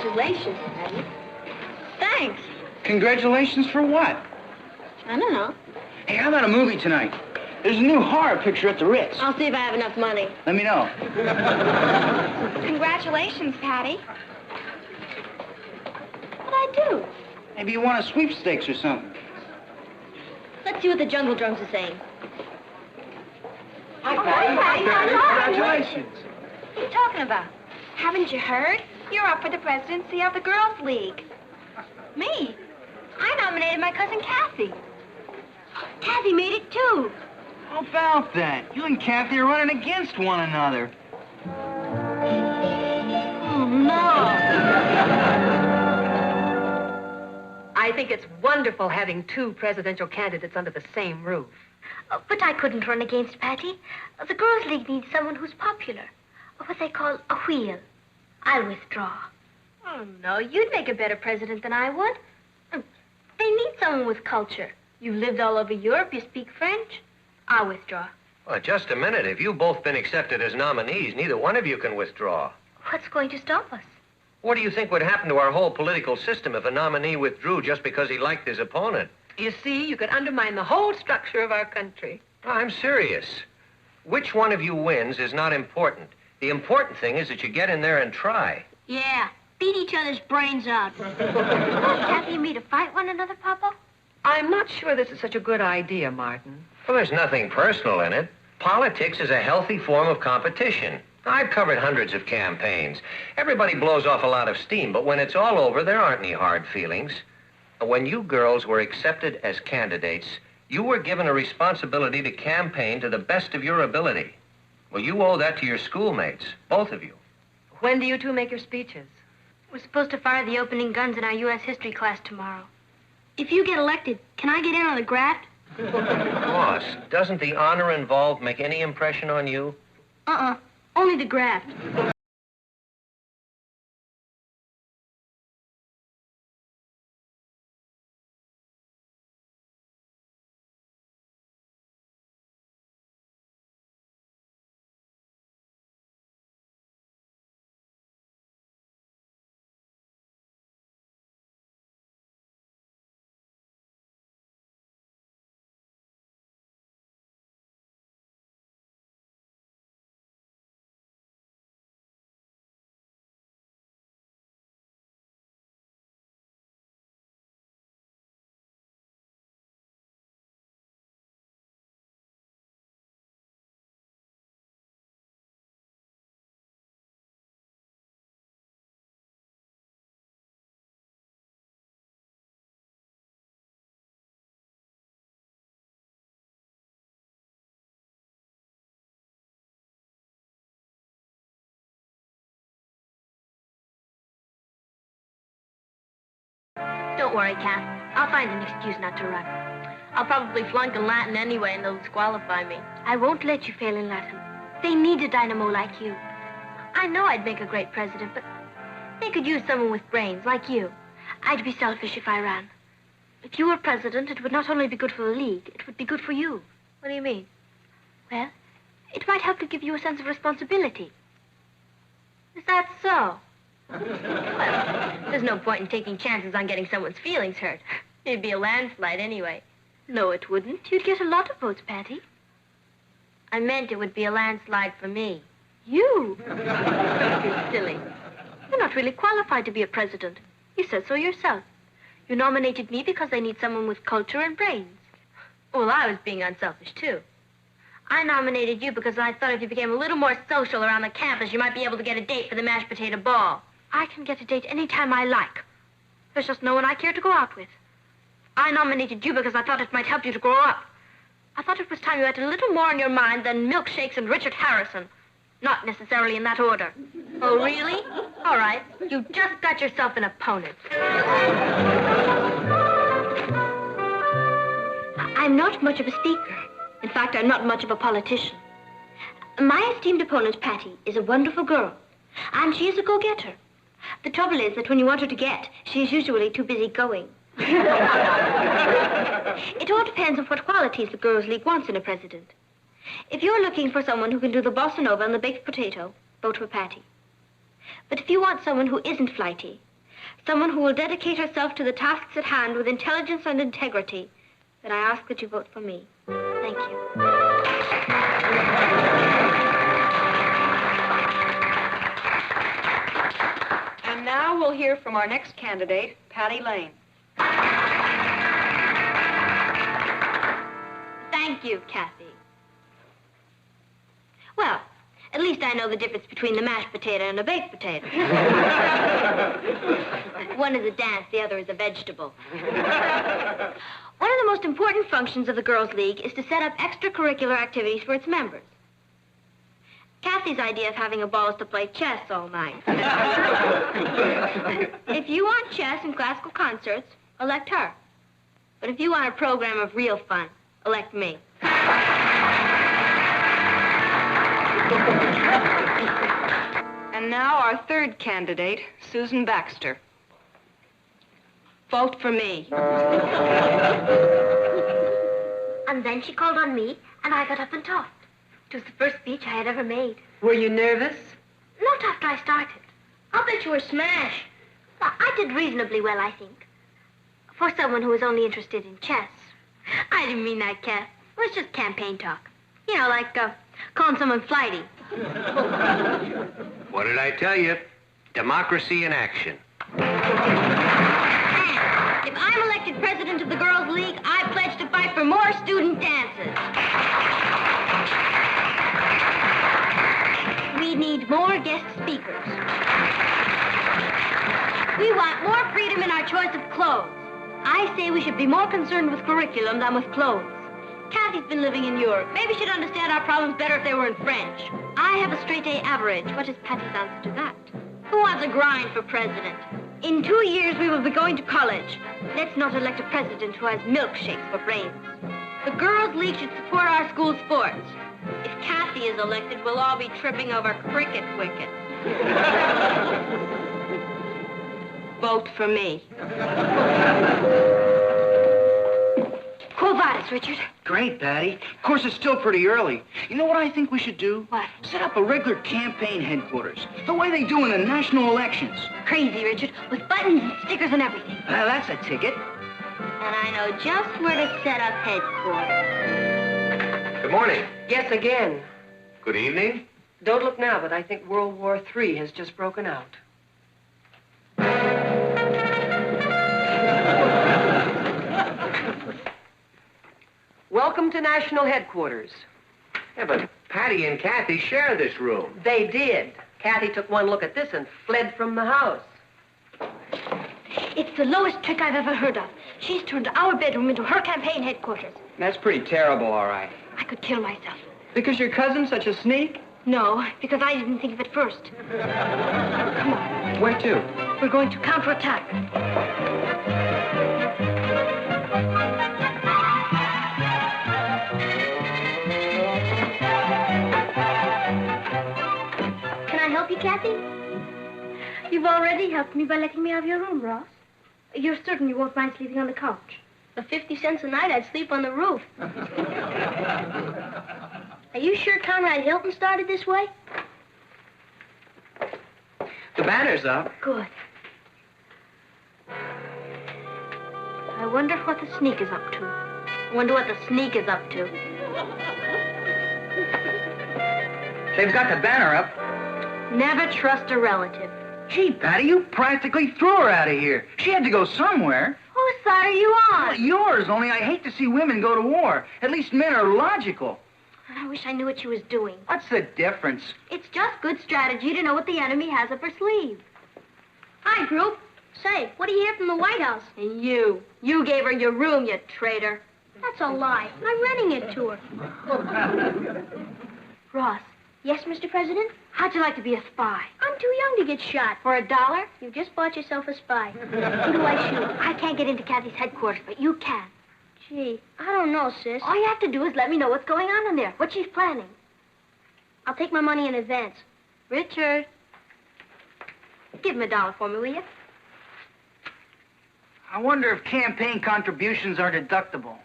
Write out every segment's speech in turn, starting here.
Congratulations, Patty. Thanks. Congratulations for what? I don't know. Hey, how about a movie tonight? There's a new horror picture at the Ritz. I'll see if I have enough money. Let me know. Congratulations, Patty. What'd I do? Maybe you want a sweepstakes or something. Let's see what the jungle drums are saying. Hi, Patty. Congratulations. What are you talking about? Haven't you heard? You're up for the presidency of the Girls' League. Me? I nominated my cousin Kathy. Kathy made it, too. How about that? You and Kathy are running against one another. Oh, no. I think it's wonderful having two presidential candidates under the same roof. But I couldn't run against Patty. The Girls' League needs someone who's popular. What they call a wheel. I'll withdraw. Oh, no, you'd make a better president than I would. They need someone with culture. You've lived all over Europe, you speak French. I'll withdraw. Well, just a minute. If you've both been accepted as nominees, neither one of you can withdraw. What's going to stop us? What do you think would happen to our whole political system if a nominee withdrew just because he liked his opponent? You see, you could undermine the whole structure of our country. I'm serious. Which one of you wins is not important. The important thing is that you get in there and try. Yeah, beat each other's brains out. Kathy and me to fight one another, Papa? I'm not sure this is such a good idea, Martin. Well, there's nothing personal in it. Politics is a healthy form of competition. I've covered hundreds of campaigns. Everybody blows off a lot of steam, but when it's all over, there aren't any hard feelings. When you girls were accepted as candidates, you were given a responsibility to campaign to the best of your ability. Well, you owe that to your schoolmates, both of you. When do you two make your speeches? We're supposed to fire the opening guns in our U.S. history class tomorrow. If you get elected, can I get in on the graft? Boss, doesn't the honor involved make any impression on you? Only the graft. Don't worry, Kath. I'll find an excuse not to run. I'll probably flunk in Latin anyway, and they'll disqualify me. I won't let you fail in Latin. They need a dynamo like you. I know I'd make a great president, but they could use someone with brains, like you. I'd be selfish if I ran. If you were president, it would not only be good for the League, it would be good for you. What do you mean? Well, it might help to give you a sense of responsibility. Is that so? Well, there's no point in taking chances on getting someone's feelings hurt. It'd be a landslide anyway. No, it wouldn't. You'd get a lot of votes, Patty. I meant it would be a landslide for me. You? You're silly. You're not really qualified to be a president. You said so yourself. You nominated me because they need someone with culture and brains. Well, I was being unselfish, too. I nominated you because I thought if you became a little more social around the campus, you might be able to get a date for the mashed potato ball. I can get a date any time I like. There's just no one I care to go out with. I nominated you because I thought it might help you to grow up. I thought it was time you had a little more on your mind than milkshakes and Richard Harrison. Not necessarily in that order. Oh, really? All right. You just got yourself an opponent. I'm not much of a speaker. In fact, I'm not much of a politician. My esteemed opponent, Patty, is a wonderful girl. And she is a go-getter. The trouble is that when you want her to get, she's usually too busy going. It all depends on what qualities the Girls' League wants in a president. If you're looking for someone who can do the bossa nova and the baked potato, vote for Patty. But But if you want someone who isn't flighty, someone who will dedicate herself to the tasks at hand with intelligence and integrity, then I ask that you vote for me. Thank you. And now we'll hear from our next candidate, Patty Lane. Thank you, Kathy. Well, at least I know the difference between the mashed potato and a baked potato. One is a dance, the other is a vegetable. One of the most important functions of the Girls' League is to set up extracurricular activities for its members. Kathy's idea of having a ball is to play chess all night. If you want chess and classical concerts, elect her. But if you want a program of real fun, elect me. And now our third candidate, Susan Baxter. Vote for me. And then she called on me, and I got up and talked. It was the first speech I had ever made. Were you nervous? Not after I started. I'll bet you were smashed. Well, I did reasonably well, I think. For someone who was only interested in chess. I didn't mean that, Kath. It was just campaign talk. You know, like calling someone flighty. What did I tell you? Democracy in action. And if I'm elected president of the Girls' League, I pledge to fight for more student dances. We need more guest speakers. We want more freedom in our choice of clothes. I say we should be more concerned with curriculum than with clothes. Kathy's been living in Europe. Maybe she'd understand our problems better if they were in French. I have a straight-A average. What is Patty's answer to that? Who wants a grind for president? In 2 years, we will be going to college. Let's not elect a president who has milkshakes for brains. The Girls' League should support our school sports. If Kathy is elected, we'll all be tripping over cricket wickets. Vote for me. Quo vadis, Richard? Great, Patty. Of course, it's still pretty early. You know what I think we should do? What? Set up a regular campaign headquarters, the way they do in the national elections. Crazy, Richard, with buttons and stickers and everything. That's a ticket. And I know just where to set up headquarters. Good morning. Yes, again. Good evening. Don't look now, but I think World War III has just broken out. Welcome to National Headquarters. Yeah, but Patty and Kathy share this room. They did. Kathy took one look at this and fled from the house. It's the lowest trick I've ever heard of. She's turned our bedroom into her campaign headquarters. That's pretty terrible, all right. I could kill myself. Because your cousin's such a sneak? No, because I didn't think of it first. Come on. Where to? We're going to counterattack. Can I help you, Kathy? You've already helped me by letting me have your room, Ross. You're certain you won't mind sleeping on the couch? For 50 cents a night, I'd sleep on the roof. Are you sure Conrad Hilton started this way? The banner's up. Good. I wonder what the sneak is up to. I wonder what the sneak is up to. They've got the banner up. Never trust a relative. Gee, Patty, you practically threw her out of here. She had to go somewhere. Whose side are you Well, on? yours, only I hate to see women go to war. At least men are logical. I wish I knew what she was doing. What's the difference? It's just good strategy to know what the enemy has up her sleeve. Hi, group. Say, what do you hear from the White House? And you. You gave her your room, you traitor. That's a lie. I'm renting it to her. Ross. Yes, Mr. President? How'd you like to be a spy? I'm too young to get shot. For $1? You just bought yourself a spy. Who do I shoot? I can't get into Kathy's headquarters, but you can. Gee, I don't know, sis. All you have to do is let me know what's going on in there, what she's planning. I'll take my money in advance. Richard. Give him $1 for me, will you? I wonder if campaign contributions are deductible.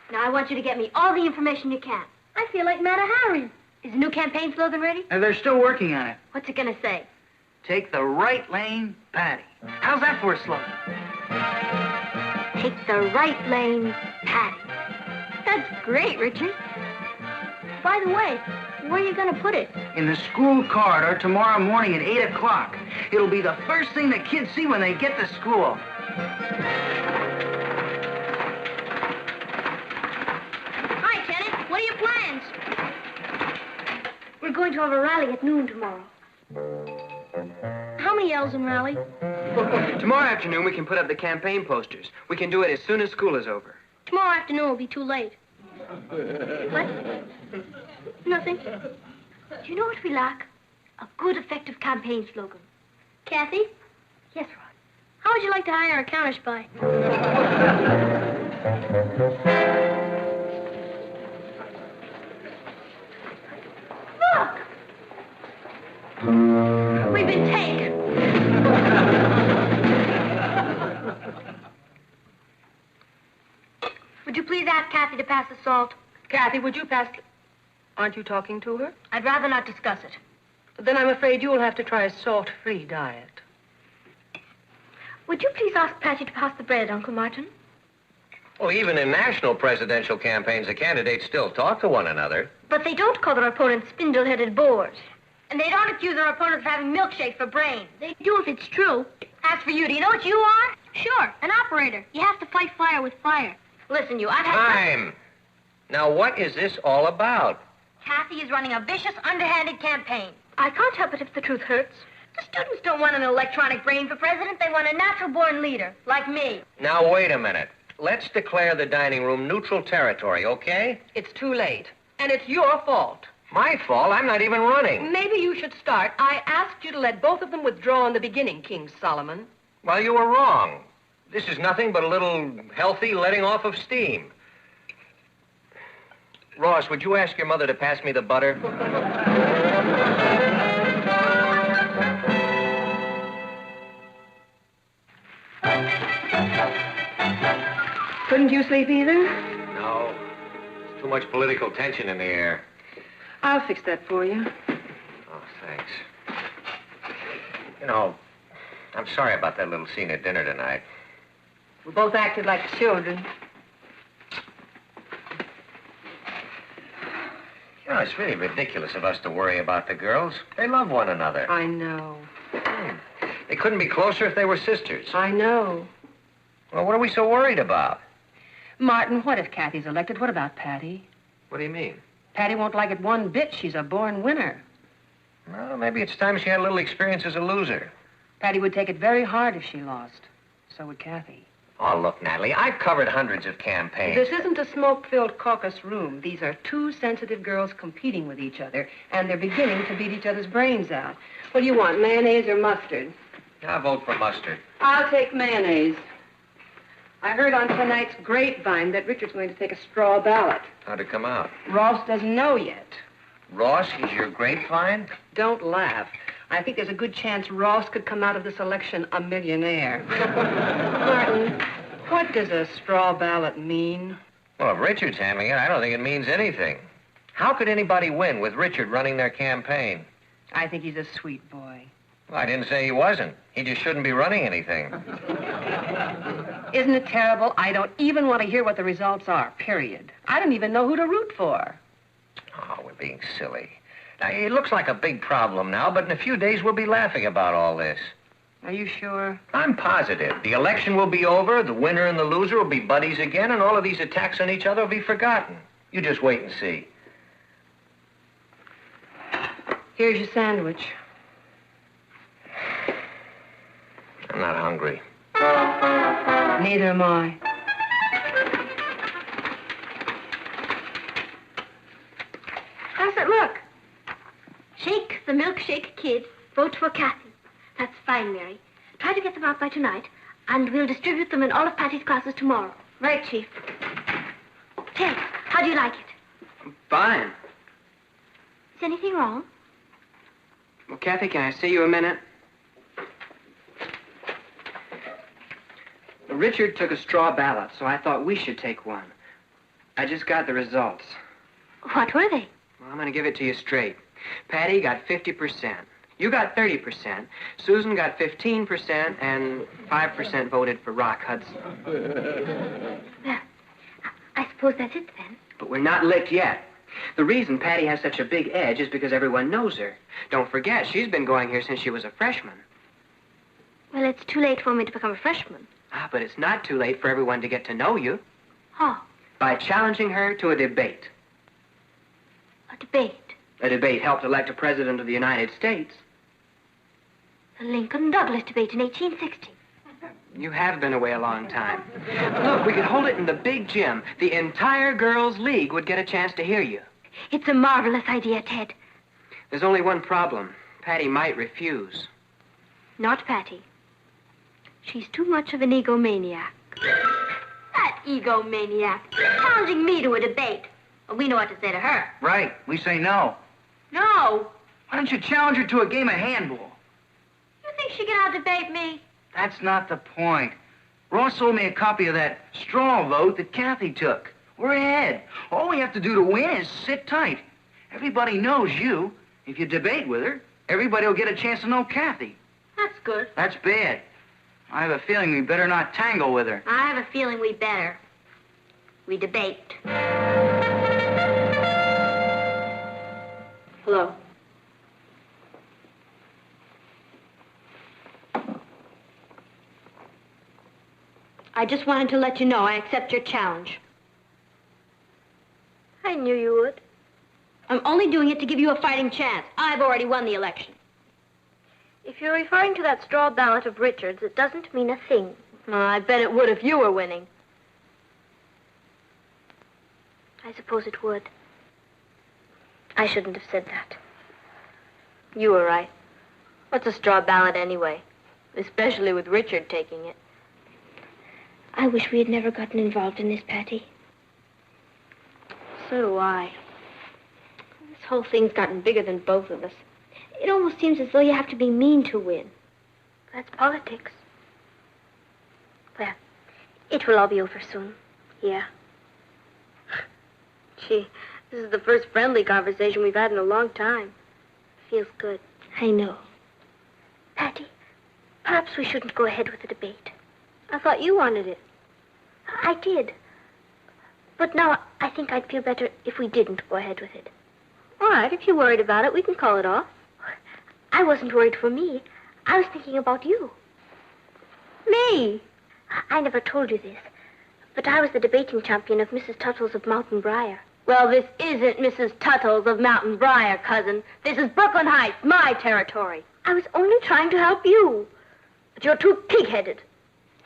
Now, I want you to get me all the information you can. I feel like Mata Hari. Is the new campaign slogan ready? And they're still working on it. What's it gonna say? Take the right lane, Patty. How's that for a slogan? Take the right lane, Patty. That's great, Richard. By the way, where are you going to put it? In the school corridor tomorrow morning at 8 o'clock. It'll be the first thing the kids see when they get to school. Hi, Tenant. What are your plans? We're going to have a rally at noon tomorrow. How many yells in rally? Tomorrow afternoon, we can put up the campaign posters. We can do it as soon as school is over. Tomorrow afternoon will be too late. What? Nothing. Do you know what we lack? A good, effective campaign slogan. Kathy? Yes, Rod. How would you like to hire a counter spy? Look! We've been taken. Would you please ask Kathy to pass the salt? Kathy, would you pass... Aren't you talking to her? I'd rather not discuss it. Then I'm afraid you'll have to try a salt-free diet. Would you please ask Patty to pass the bread, Uncle Martin? Well, even in national presidential campaigns, the candidates still talk to one another. But they don't call their opponents spindle-headed bores. And they don't accuse their opponents of having milkshake for brains. They do if it's true. As for you, do you know what you are? Sure, an operator. You have to fight fire with fire. Listen, you, I've had... Time! Now, what is this all about? Kathy is running a vicious, underhanded campaign. I can't help it if the truth hurts. The students don't want an electronic brain for president. They want a natural-born leader, like me. Now, wait a minute. Let's declare the dining room neutral territory, okay? It's too late. And it's your fault. My fault? I'm not even running. Maybe you should start. I asked you to let both of them withdraw in the beginning, King Solomon. Well, you were wrong. This is nothing but a little healthy letting off of steam. Ross, would you ask your mother to pass me the butter? Couldn't you sleep either? No. There's too much political tension in the air. I'll fix that for you. Oh, thanks. You know, I'm sorry about that little scene at dinner tonight. We both acted like children. You know, it's really ridiculous of us to worry about the girls. They love one another. I know. They couldn't be closer if they were sisters. I know. Well, what are we so worried about? Martin, what if Kathy's elected? What about Patty? What do you mean? Patty won't like it one bit. She's a born winner. Well, maybe it's time she had a little experience as a loser. Patty would take it very hard if she lost. So would Kathy. Oh, look, Natalie, I've covered hundreds of campaigns. This isn't a smoke-filled caucus room. These are two sensitive girls competing with each other, and they're beginning to beat each other's brains out. What do you want, mayonnaise or mustard? I'll vote for mustard. I'll take mayonnaise. I heard on tonight's grapevine that Richard's going to take a straw ballot. How'd it come out? Ross doesn't know yet. Ross, he's your grapevine? Don't laugh. I think there's a good chance Ross could come out of this election a millionaire. Martin, what does a straw ballot mean? Well, if Richard's handling it, I don't think it means anything. How could anybody win with Richard running their campaign? I think he's a sweet boy. Well, I didn't say he wasn't. He just shouldn't be running anything. Isn't it terrible? I don't even want to hear what the results are, period. I don't even know who to root for. Oh, we're being silly. Now, it looks like a big problem now, but in a few days we'll be laughing about all this. Are you sure? I'm positive. The election will be over, the winner and the loser will be buddies again, and all of these attacks on each other will be forgotten. You just wait and see. Here's your sandwich. I'm not hungry. Neither am I. How's it look? Shake the milkshake kid. Vote for Kathy. That's fine, Mary. Try to get them out by tonight, and we'll distribute them in all of Patty's classes tomorrow. Right, Chief? Ted, how do you like it? Fine. Is anything wrong? Well, Kathy, can I see you a minute? Richard took a straw ballot, so I thought we should take one. I just got the results. What were they? Well, I'm going to give it to you straight. Patty got 50%. You got 30%, Susan got 15%, and 5% voted for Rock Hudson. Well, I suppose that's it then. But we're not licked yet. The reason Patty has such a big edge is because everyone knows her. Don't forget, she's been going here since she was a freshman. Well, it's too late for me to become a freshman. Ah, but it's not too late for everyone to get to know you. How? By challenging her to a debate. A debate. A debate helped elect a president of the United States. The Lincoln-Douglas debate in 1860. You have been away a long time. Look, we could hold it in the big gym. The entire girls' league would get a chance to hear you. It's a marvelous idea, Ted. There's only one problem. Patty might refuse. Not Patty. She's too much of an egomaniac. That egomaniac. Challenging me to a debate. Well, we know what to say to her. Right. We say no. No. Why don't you challenge her to a game of handball? You think she can out-debate me? That's not the point. Ross sold me a copy of that straw vote that Kathy took. We're ahead. All we have to do to win is sit tight. Everybody knows you. If you debate with her, everybody will get a chance to know Kathy. That's good. That's bad. I have a feeling we better not tangle with her. I have a feeling we better. We debate. Hello. I just wanted to let you know I accept your challenge. I knew you would. I'm only doing it to give you a fighting chance. I've already won the election. If you're referring to that straw ballot of Richard's, it doesn't mean a thing. I bet it would if you were winning. I suppose it would. I shouldn't have said that. You were right. What's a straw ballot anyway? Especially with Richard taking it. I wish we had never gotten involved in this, Patty. So do I. This whole thing's gotten bigger than both of us. It almost seems as though you have to be mean to win. That's politics. Well, it will all be over soon. Yeah. Gee, this is the first friendly conversation we've had in a long time. Feels good. I know. Patty, perhaps we shouldn't go ahead with the debate. I thought you wanted it. I did. But now I think I'd feel better if we didn't go ahead with it. All right, if you're worried about it, we can call it off. I wasn't worried for me. I was thinking about you. Me? I never told you this, but I was the debating champion of Mrs. Tuttle's of Mountain Briar. Well, this isn't Mrs. Tuttle's of Mountain Briar, cousin. This is Brooklyn Heights, my territory. I was only trying to help you. But you're too pig-headed.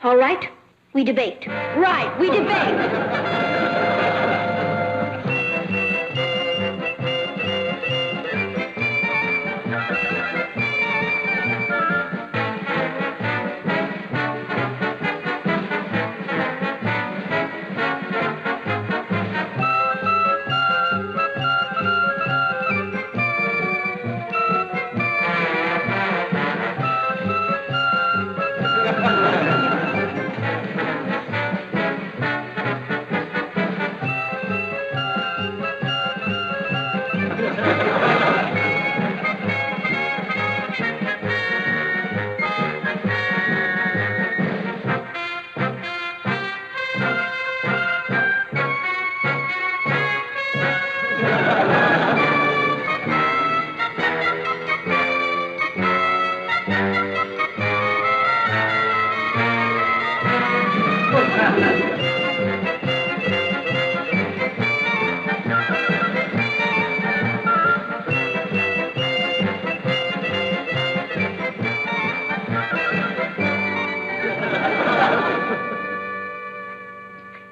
All right, we debate. Right, we debate.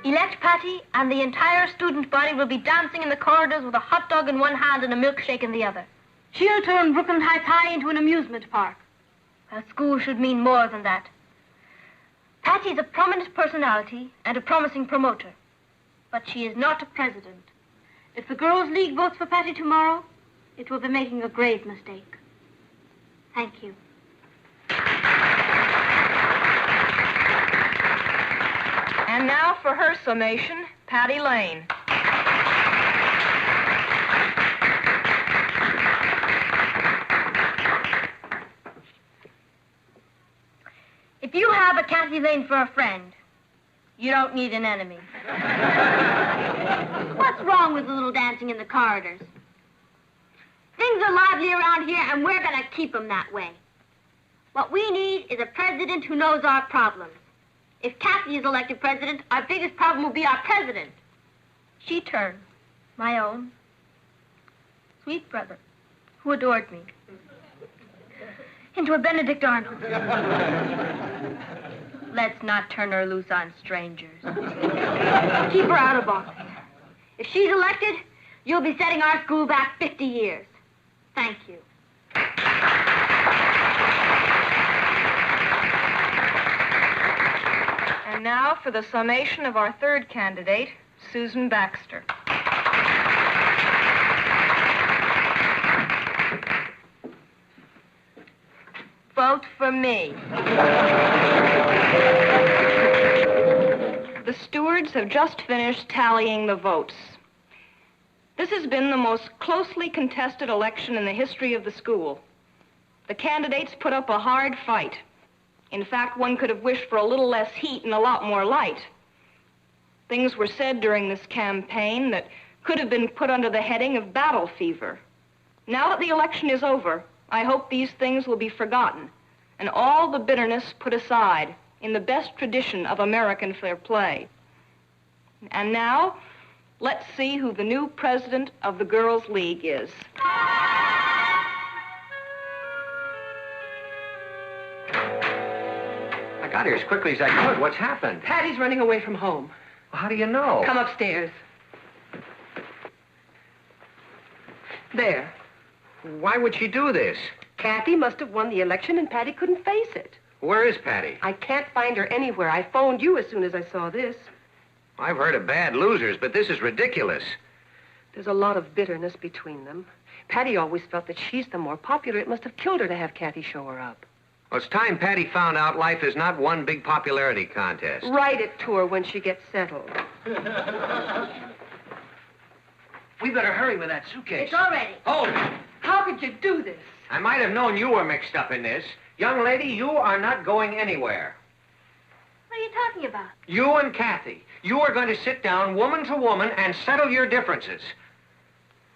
Elect Patty, and the entire student body will be dancing in the corridors with a hot dog in one hand and a milkshake in the other. She'll turn Brooklyn Heights High into an amusement park. Well, school should mean more than that. Patty's a prominent personality and a promising promoter, but she is not a president. If the Girls' League votes for Patty tomorrow, it will be making a grave mistake. Thank you. And now for her summation, Patty Lane. If you have a Kathy Lane for a friend, you don't need an enemy. What's wrong with a little dancing in the corridors? Things are lively around here, and we're going to keep them that way. What we need is a president who knows our problems. If Kathy is elected president, our biggest problem will be our president. She turned my own sweet brother, who adored me, into a Benedict Arnold. Let's not turn her loose on strangers. Keep her out of office. If she's elected, you'll be setting our school back 50 years. Thank you. And now for the summation of our third candidate, Susan Baxter. Vote for me. The stewards have just finished tallying the votes. This has been the most closely contested election in the history of the school. The candidates put up a hard fight. In fact, one could have wished for a little less heat and a lot more light. Things were said during this campaign that could have been put under the heading of battle fever. Now that the election is over, I hope these things will be forgotten and all the bitterness put aside in the best tradition of American fair play. And now, let's see who the new president of the Girls' League is. I got here as quickly as I could. What's happened? Patty's running away from home. Well, how do you know? Come upstairs. There. Why would she do this? Kathy must have won the election and Patty couldn't face it. Where is Patty? I can't find her anywhere. I phoned you as soon as I saw this. I've heard of bad losers, but this is ridiculous. There's a lot of bitterness between them. Patty always felt that she's the more popular. It must have killed her to have Kathy show her up. Well, it's time Patty found out life is not one big popularity contest. Write it to her when she gets settled. We better hurry with that suitcase. It's all ready. Hold it. How could you do this? I might have known you were mixed up in this. Young lady, you are not going anywhere. What are you talking about? You and Kathy, you are going to sit down woman to woman and settle your differences.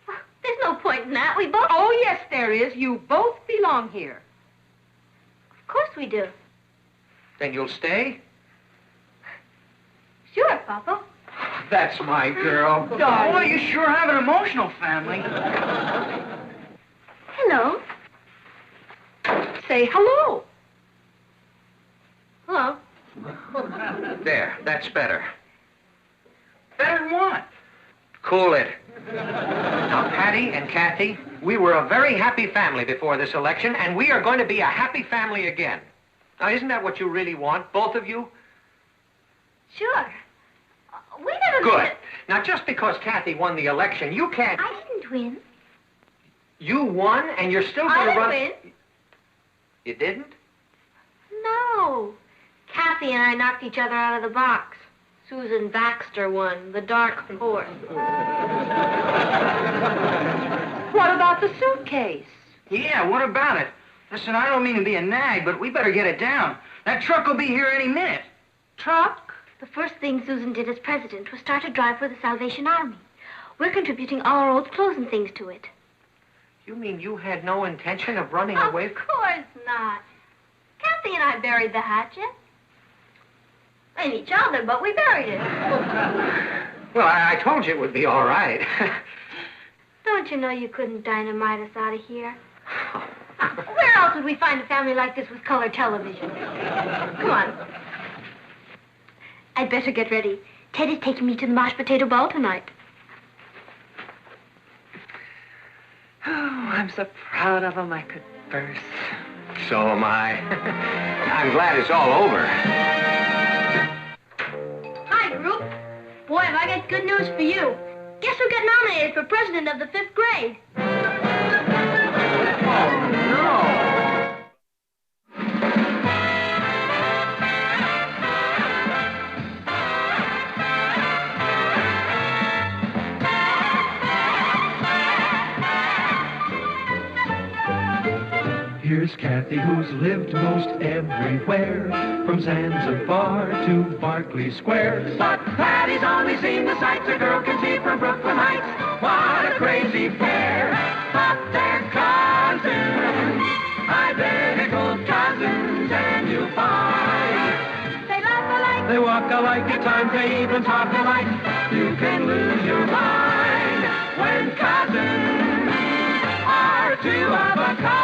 There's no point in that. We both... Oh, yes, there is. You both belong here. Of course we do. Then you'll stay? Sure, Papa. That's my girl. Boy, you sure have an emotional family. Hello. Say hello. Hello. There, that's better. Better than what? Cool it. Now, Patty and Kathy, we were a very happy family before this election, and we are going to be a happy family again. Now, isn't that what you really want, both of you? Sure. We never... Good. Now, just because Kathy won the election, you can't... I didn't win. You won, and you're still I going to didn't run... win. You didn't? No. Kathy and I knocked each other out of the box. Susan Baxter won, the dark horse. What about the suitcase? Yeah, what about it? Listen, I don't mean to be a nag, but we better get it down. That truck will be here any minute. Truck? The first thing Susan did as president was start a drive for the Salvation Army. We're contributing all our old clothes and things to it. You mean you had no intention of running away? Of course not. Kathy and I buried the hatchet. And each other, but we buried it. Well, I told you it would be all right. Don't you know you couldn't dynamite us out of here? Where else would we find a family like this with color television? Come on. I'd better get ready. Ted is taking me to the mashed potato ball tonight. Oh, I'm so proud of him I could burst. So am I. I'm glad it's all over. Hi, group. Boy, have I got good news for you. Guess who got nominated for president of the 5th grade? Here's There's Kathy, who's lived most everywhere, from Zanzibar to Berkeley Square. But Patty's only seen the sights a girl can see from Brooklyn Heights. What a crazy pair! But they're cousins, identical cousins, and you'll find They laugh alike. they walk alike, at times they even talk alike. You can lose your mind when cousins are two of a kind.